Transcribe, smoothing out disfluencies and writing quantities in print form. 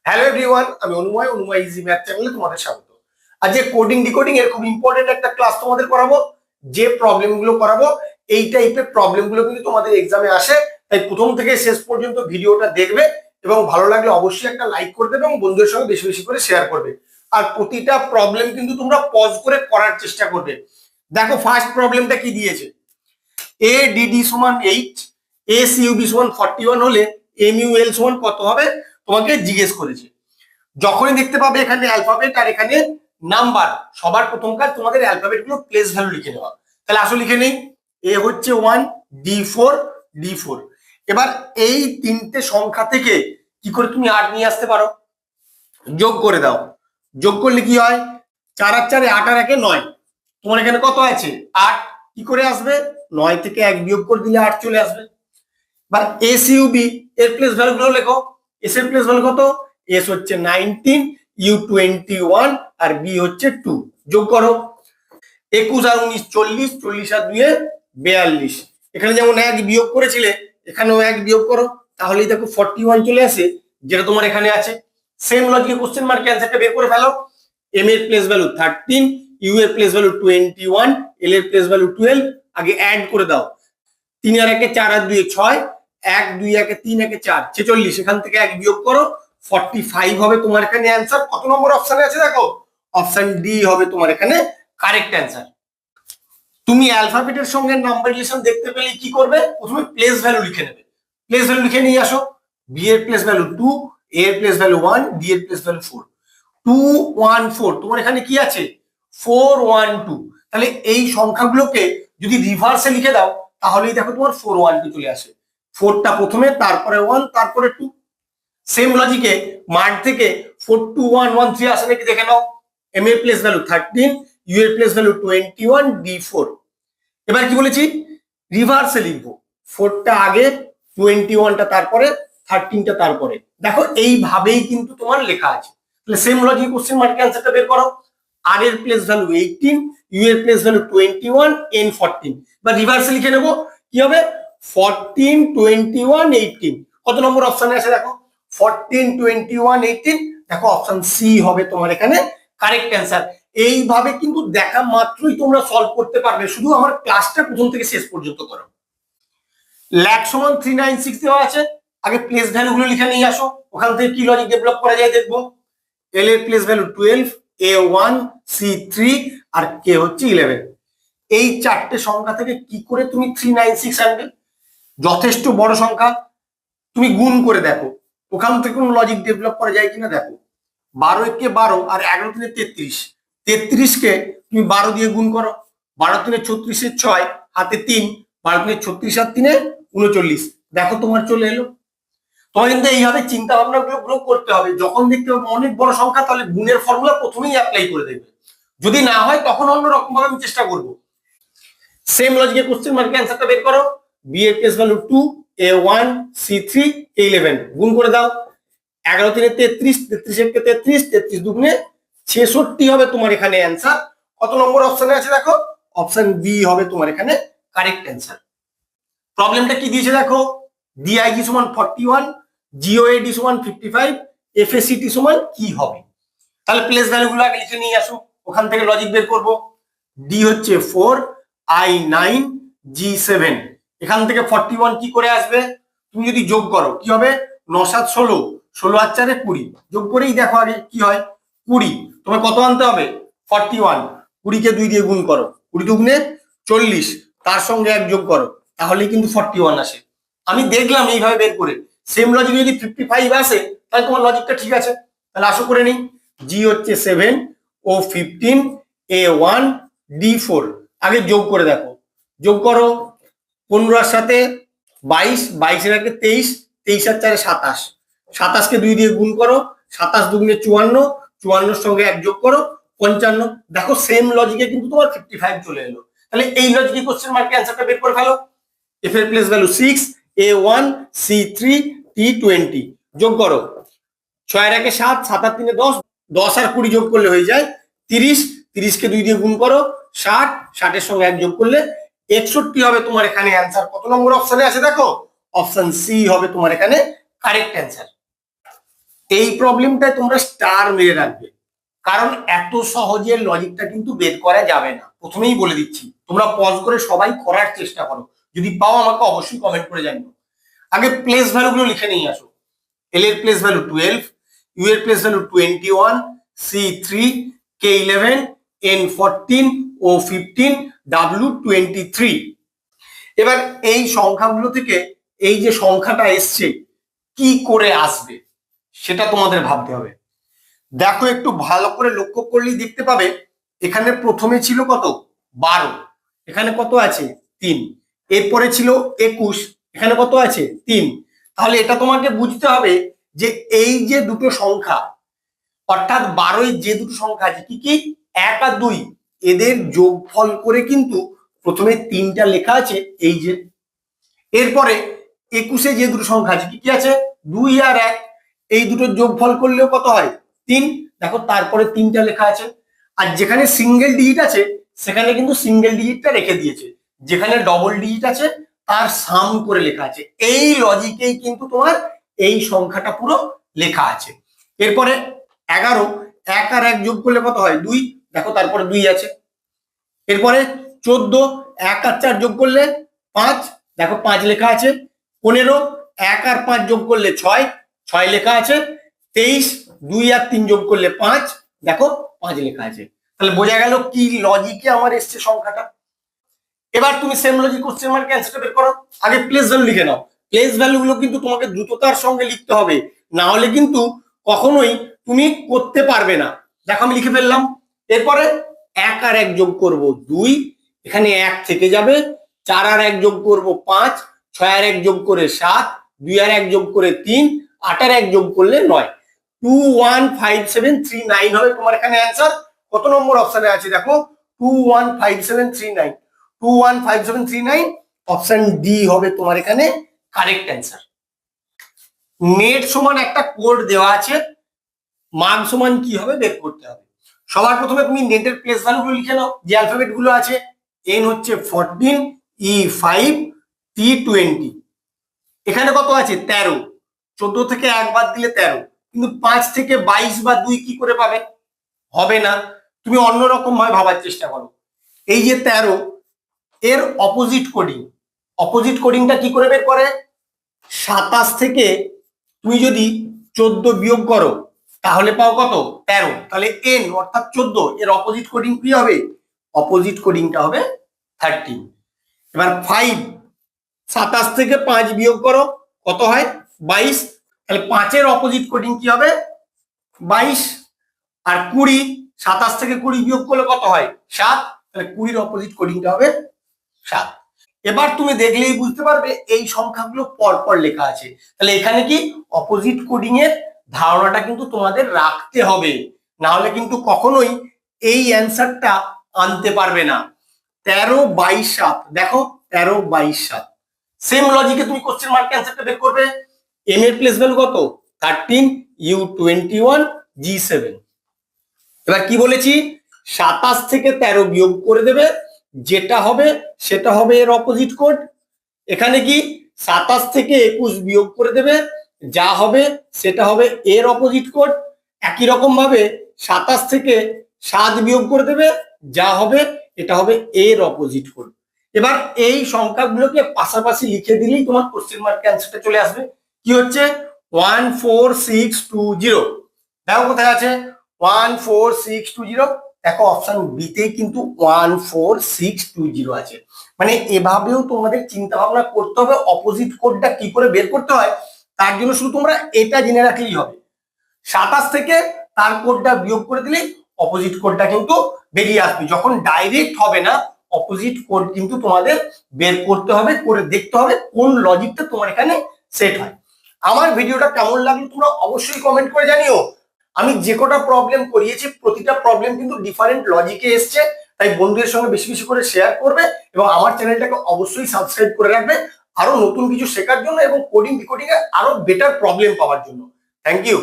Hello everyone, আমি অনুময় easy math চ্যানেলে তোমাদের স্বাগত। আজকে কোডিং ডিকোডিং এর খুব ইম্পর্টেন্ট একটা ক্লাস তোমাদের করাবো। যে প্রবলেমগুলো করাবো এই টাইপের প্রবলেমগুলো কিন্তু তোমাদের এক্সামে আসে, তাই প্রথম থেকে শেষ পর্যন্ত ভিডিওটা দেখবে এবং ভালো লাগলে অবশ্যই একটা লাইক করে দেবে এবং বন্ধুদের সঙ্গে বেশি বেশি করে শেয়ার করবে। আর প্রতিটা প্রবলেম কিন্তু তোমরা পজ করে করার চেষ্টা করবে। দেখো ফার্স্ট প্রবলেমটা কি দিয়েছে, এ ডিডি সমান 8, এ সিইউবি সমান 41 হলে এমইউএল সমান কত হবে তোমাকে জিজ্ঞেস করেছে। যখনই দেখতে পাবে এখানে অ্যালফাবেট আর এখানে নাম্বার, সবার প্রথম কাজ তোমাদের অ্যালফাবেট গুলো প্লেস ভ্যালু লিখে নেওয়া। তাহলে আসলে লিখে নেই, এ হচ্ছে 1, D4 এবার এই তিনটে সংখ্যা থেকে কি করে তুমি 8 নিয়ে আসতে পারো, যোগ করে দাও। যোগ করলে কি হয়, 4 আর 4 8 আর 1 9, তোমার এখানে কত আছে 8, কি করে আসবে 9 থেকে 1 বিয়োগ করে দিলে 8 চলে আসবে। এবার এসইউবি এর প্লেস ভ্যালু গুলো লেখো। এস এর প্লেস ভ্যালু কত, এস হচ্ছে 19, ইউ 21 আর বি হচ্ছে 2, যোগ করো। 21 আর 19 40, 40 আর 2 42, এখানে যেমন 1 বিয়োগ করেছিলে এখানেও 1 বিয়োগ করো, তাহলেই দেখো 41 চলে আসে, যেটা তোমার এখানে আছে। সেম লজিকে কোশ্চেন মার্কে অ্যানসারটা বের করে ফেলো। এম এর প্লেস ভ্যালু 13, ইউ এর প্লেস ভ্যালু 21, এল এর প্লেস ভ্যালু 12, আগে অ্যাড করে দাও। 3 আর 1 4 আর 2 6, 1 2 1 3 1 4 46, এখান থেকে 1 বিয়োগ করো 45 হবে তোমার এখানে অ্যান্সার। কত নম্বর অপশনে আছে দেখো, অপশন ডি হবে তোমার এখানে কারেক্ট অ্যান্সার। তুমি অ্যালফাবেটের সঙ্গে নাম্বার রিলেশন দেখতে পেলে কি করবে, প্রথমে প্লেস ভ্যালু লিখে নেবে। প্লেস ভ্যালু লিখে নিয়ে আসো। বি এর প্লেস ভ্যালু 2, এ এর প্লেস ভ্যালু 1, ডি এর প্লেস ভ্যালু 4, 2 1 4, তোমার এখানে কি আছে 4 1 2। তাহলে এই সংখ্যাগুলোকে যদি রিভার্সে লিখে দাও তাহলেই দেখো তোমার 4 1 2 চলে আসে। 4টা প্রথমে, তারপরে 1, তারপরে 2। সেম লজিকে মার্ক থেকে 4 2 1 1 3 আসে নাকি দেখে নাও। এম এর প্লেস ভ্যালু 13, ইউ এর প্লেস ভ্যালু 21, ডি 4। এবার কি বলেছি, রিভার্সে লিখবো। 4টা আগে, 21টা তারপরে, 13টা তারপরে। দেখো এইভাবেই কিন্তু তোমার লেখা আছে। তাহলে সেম লজিক কোশ্চেন মার্কে অ্যান্সারটা বের করো। আর এর প্লেস ভ্যালু 18, ইউ এর প্লেস ভ্যালু 21, এন 14। বা রিভার্সে লিখে নেবো, কি হবে 14 21 18। কত নম্বর অপশনে আছে দেখো, 14 21 18, দেখো অপশন সি হবে তোমার এখানে কারেক্ট অ্যান্সার। এইভাবে কিন্তু দেখা মাত্রই তোমরা সলভ করতে পারবে, শুধু আমার ক্লাসটা প্রথম থেকে শেষ পর্যন্ত করো। ল্যাক সমান 396 দেওয়া আছে, আগে প্লেস ভ্যালু গুলো লিখে নিয়ে আসো, ওখান থেকে কি লজিক ডেভেলপ করা যায় দেখবো। এল এর প্লেস ভ্যালু 12, এ 1, সি 3 আর কে হচ্ছে 11। এই চারটে সংখ্যা থেকে কি করে তুমি 396 আনবে, যথেষ্ট বড় সংখ্যা, তুমি গুণ করে দেখো ওখান থেকে কোনো লজিক ডেভেলপ করা যায় কিনা দেখো। 12 একে 12 আর 11 3 33, 33কে তুমি 12 দিয়ে গুণ করো। 12 3 36 6, হাতে 3, 12 3 36 আর 3 39, দেখো তোমার চলে এলো। তোমার কিন্তু এইভাবে চিন্তা ভাবনা গুলো করতে হবে। যখন দেখতে হবে অনেক বড় সংখ্যা তাহলে গুণের ফর্মুলা প্রথমেই অ্যাপ্লাই করে দেবে, যদি না হয় তখন অন্য রকম ভাবে আমি চেষ্টা করবো। সেম লজিকে কোশ্চেন মার্কে অ্যান্সারটা বের করো। বি এর প্লেস ভ্যালু 2, এ 1, সি 3, এ 11, গুণ করে দাও। 11 3 33, 33 1 33, 33 2 66 হবে তোমার এখানে অ্যান্সার। কত নম্বর অপশনে আছে দেখো, অপশন বি হবে তোমার এখানে কারেক্ট অ্যান্সার। প্রবলেমটা কি দিয়েছে দেখো, ডিআইজি সমান 41, জিওএডি সমান 55, এফএসিটি সমান কি হবে। তাহলে প্লেস ভ্যালু গুলো আগে লিখে নিয়ে আসো, ওখান থেকে লজিক বের করবো। ডি হচ্ছে 4, আই 9, জি 7, এখান থেকে 41 কি করে আসবে, তুমি যদি যোগ করো কি হবে 9 7 16, 16 আর 4 20, যোগ করেই দেখো আগে কি হয় 20। তোমার কত আনতে হবে 41, 20 কে 2 দিয়ে গুণ করো, 20 দুগুণে 40, তার সঙ্গে 1 যোগ করো, তাহলেই কিন্তু 41 আসে। আমি দেখলাম এইভাবে বের করে। সেম লজিক যদি 55 আসে তাহলে তোমার লজিকটা ঠিক আছে। তাহলে আশা করে নিই, জি হচ্ছে 7, ও 15, এ 1, ডি 4, আগে যোগ করে দেখো। যোগ করো 15 এর সাথে 22, 22 এর আগে 23, 23 আর 4 27, 27 কে 2 দিয়ে গুণ করো, 27 দুগুণে 54, 54 এর সঙ্গে 1 যোগ করো 55। দেখো সেম লজিকে কিন্তু তোমার 55 চলে এলো। তাহলে এই লজিকে কোশ্চেন মার্কে অ্যান্সারটা বের করে ফেলো। এফ এর প্লেস ভ্যালু 6, এ 1, সি 3, টি 20, যোগ করো। 6 এর আগে 7, 7 আর 3 10, 10 আর 20 যোগ করলে হয়ে যায় 30, 30 কে 2 দিয়ে গুণ করো 60, 60 এর সঙ্গে 1 যোগ করলে 61 হবে তোমার এখানে অ্যান্সার। কত নম্বর অপশনে আছে দেখো, অপশন সি হবে তোমার এখানে কারেক্ট অ্যান্সার। এই প্রবলেমটায় তোমরা স্টার মেরে রাখবে, কারণ এত সহজে লজিকটা কিন্তু বের করা যাবে না। প্রথমেই বলে দিচ্ছি, তোমরা পজ করে সবাই করার চেষ্টা করো, যদি পাও আমাকে অবশ্যই কমেন্ট করে জানিও। আগে প্লেস ভ্যালুগুলো লিখে নিয়ে আসো। এল এর প্লেস ভ্যালু 12, ইউ এর প্লেস ভ্যালু 21, সি 3, কে 11, এন 14, ও 15, ডাব্লিউ 23। এবার এই সংখ্যাগুলো থেকে এই যে সংখ্যাটা এসছে কি করে আসবে সেটা তোমাদের ভাবতে হবে। দেখো, একটু ভালো করে লক্ষ্য করলেই দেখতে পাবে এখানে প্রথমে ছিল কত 12, এখানে কত আছে 3, এরপরে ছিল 21, এখানে কত আছে 3। তাহলে এটা তোমাকে বুঝতে হবে যে এই যে দুটো সংখ্যা, অর্থাৎ 12 যে দুটো সংখ্যা আছে কি কি 1 আর 2, এদের যোগফল করে কিন্তু প্রথমে 3টা লেখা আছে এই যে। এরপরে 21 যে দুটো সংখ্যা আছে কি কি আছে 2 আর 1, এই দুটোর যোগফল করলেও কত হয় 3। দেখো তারপরে 3টা লেখা আছে। আর যেখানে সিঙ্গেল ডিজিট আছে সেখানে কিন্তু সিঙ্গেল ডিজিটটা রেখে দিয়েছে, যেখানে ডবল ডিজিট আছে তার সাম করে লেখা আছে। এই লজিকেই কিন্তু তোমার এই সংখ্যাটা পুরো লেখা আছে। এরপরে 11, 1 আর 1 যোগ করলে কত হয় 2, দেখো তারপরে 2 আছে। এরপরে 14, 1 আর 4 যোগ করলে 5, দেখো 5 লেখা আছে। 15, 1 আর 5 যোগ করলে 6, 6 লেখা আছে। 23, 2 আর 3 যোগ করলে 5, দেখো 5 লেখা আছে। তাহলে বোঝা গেল কি লজিকে আমার এসছে সংখ্যাটা। এবার তুমি সেম লজিক কোশ্চেন মার্ক অ্যান্সারটা বের করো। আগে প্লেস ভ্যালু লিখে নাও। প্লেস ভ্যালু গুলো কিন্তু তোমাকে দ্রুততার সঙ্গে লিখতে হবে, না হলে কিন্তু কখনোই তুমি করতে পারবে না। দেখো আমি লিখে ফেললাম। এরপরে 1 আর 1 যোগ করব 2, এখানে 1 থেকে যাবে। 4 আর 1 যোগ করব 5, 6 আর 1 যোগ করে 7, 2 আর 1 যোগ করে 3, 8 আর 1 যোগ করলে 9। 215739 হবে তোমার এখানে অ্যান্সার। কত নম্বর অপশনে আছে দেখো 215739, 215739 অপশন ডি হবে তোমার এখানে কারেক্ট অ্যান্সার। নেট সমান একটা কোড দেওয়া আছে, মান সমান কি হবে বের করতে হবে। সবার প্রথমে তুমি নেটের প্লেস ভ্যালুগুলো লিখে নাও, যে অ্যালফাবেট গুলো আছে। এন হচ্ছে 14, ই 5, টি 20। এখানে কত আছে 13, 14 থেকে 1 বাদ দিলে 13, কিন্তু 5 থেকে 22 বা 2 কি করে পাবে, হবে না। তুমি অন্যরকম ভাবে ভাবার চেষ্টা করো। এই যে 13 এর অপোজিট কোডিং, অপোজিট কোডিংটা কি করে বের করে, 27 থেকে তুমি যদি 14 বিয়োগ করো তাহলে পাও কত 13। তাহলে এন অর্থাৎ 14 এর অপোজিট কোডিং কি হবে, অপোজিট কোডিংটা হবে 13। এবার 5, 27 থেকে 5 বিয়োগ করো কত হয় 22, তাহলে 5 এর অপোজিট কোডিং কি হবে 22। আর 20, 27 থেকে 20 বিয়োগ করলে কত হয় 7, তাহলে 20 এর অপোজিট কোডিংটা হবে 7। এবার তুমি দেখলেই বুঝতে পারবে এই সংখ্যাগুলো পরপর লেখা আছে। তাহলে এখানে কি অপোজিট কোডিং এর ধারণাটা কিন্তু তোমাদের রাখতে হবে, না হলে কিন্তু কখনোই এই অ্যান্সারটা আনতে পারবে না। 13, 22, 7, দেখো 13, 22, 7। সেম লজিকে তুমি কোশ্চেন মার্ক অ্যান্সারটা বের করবে। এম এর প্লেস ভ্যালু কত 13, ইউ 21, জি 7। এবার কি বলেছি 27 থেকে 13 বিয়োগ করে দেবে, যেটা হবে সেটা হবে এর অপোজিট কোড। এখানে কি 27 থেকে 21 বিয়োগ করে দেবে, যা হবে সেটা হবে এর অপোজিট কোড। একই রকম ভাবে 27 থেকে 7 বিয়োগ করে দেবে, যা হবে এটা হবে এর অপোজিট কোড। এবার এই সংখ্যাগুলোকে পাশাপাশি লিখে দিলেই তোমার কোশ্চেন মার্ক অ্যান্সারটা চলে আসবে। কি হচ্ছে 14620, দেখো কোথায় আছে 14620, দেখো অপশন বি তে কিন্তু 14620 আছে। মানে এভাবেও তোমাদের চিন্তা ভাবনা করতে হবে অপোজিট কোডটা কি করে বের করতে হয়। তার জন্য শুধু তোমরা এটা জেনে রাখলেই হবে, 27 থেকে তার কোডটা বিয়োগ করে দিলে অপোজিট কোডটা কিন্তু বেরিয়ে আসবে। যখন ডাইরেক্ট হবে না, অপোজিট কোড কিন্তু তোমাদের বের করতে হবে, করে দেখতে হবে কোন লজিকটা তোমার এখানে সেট হয়। আমার ভিডিওটা কেমন লাগলো তোমরা অবশ্যই কমেন্ট করে জানিও। আমি যে কটা প্রবলেম করিয়েছি প্রতিটা প্রবলেম কিন্তু ডিফারেন্ট লজিকে এসছে, তাই বন্ধুদের সঙ্গে বেশি বেশি করে শেয়ার করবে এবং আমার চ্যানেলটাকে অবশ্যই সাবস্ক্রাইব করে রাখবে আরো নতুন কিছু শেখার জন্য এবং কোডিং ডিকোডিং এর আরো বেটার প্রবলেম পাওয়ার জন্য। Thank you.